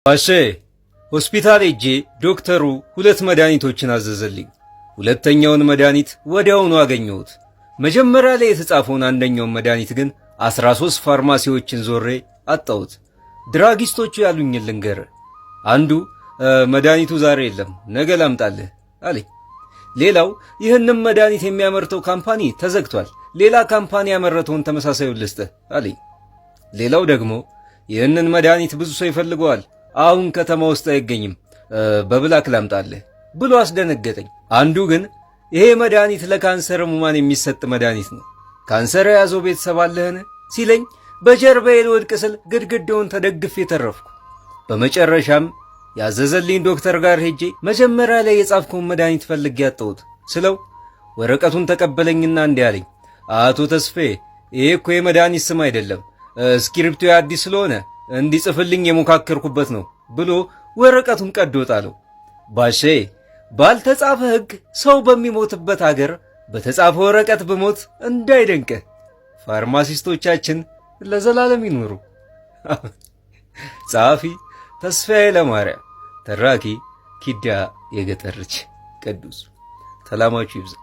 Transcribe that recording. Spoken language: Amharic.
ባሼ ሆስፒታል ሄጄ ዶክተሩ 2 መድኃኒቶችን አዘዘልኝ። ሁለተኛውን መድኃኒት ወዲያውኑ አገኘሁት። መጀመሪያ ላይ የተጻፈውን አንደኛውን መድኃኒት ግን 13 ፋርማሲዎችን ዞሬ አጣሁት። ድራጊስቶቹ ያሉኝን ልንገርህ። አንዱ መድኃኒቱ ዛሬ የለም ነገ ላምጣልህ አለኝ። ሌላው ይህንን መድኃኒት የሚያመርተው ካምፓኒ ተዘግቷል፣ ሌላ ካምፓኒ ያመረተውን ተመሳሳዩን ልስጥህ አለኝ። ሌላው ደግሞ ይህንን መድኃኒት ብዙ ሰው ይፈልገዋል፣ አሁን ከተማ ውስጥ አይገኝም፣ በብላክ ላምጣልህ ብሎ አስደነገጠኝ። አንዱ ግን ይሄ መድኃኒት ለካንሰር ህሙማን የሚሰጥ መድኃኒት ነው፣ ካንሰር የያዘው ቤተሰብ አለህን ሲለኝ በጀርባዬ ልወድቅ ስል ግድግዳውን ተደግፌ ተረፍኩ። በመጨረሻም ያዘዘልኝ ዶክተር ጋር ሄጄ መጀመሪያ ላይ የጻፍከውን መድኃኒት ፈልጌ ያጣሁት ስለው ወረቀቱን ተቀበለኝና እንዲህ አለኝ፣ አቶ ተስፋዬ ይሄ እኮ የመድኃኒት ስም አይደለም፣ ስክሪፕቱ አዲስ ስለሆነ እንዲጽፍልኝ የሞካከርኩበት ነው ብሎ ወረቀቱን ቀዶ ጣለው። ባሼ ባልተጻፈ ሕግ ሰው በሚሞትበት አገር በተጻፈ ወረቀት ብሞት እንዳይደንቅህ። ፋርማሲስቶቻችን ለዘላለም ይኖሩ። ጸሐፊ ተስፋዬ ለማርያም፣ ተራኪ ኪዳ የገጠር ልጅ ቅዱስ። ሰላማችሁ ይብዛ።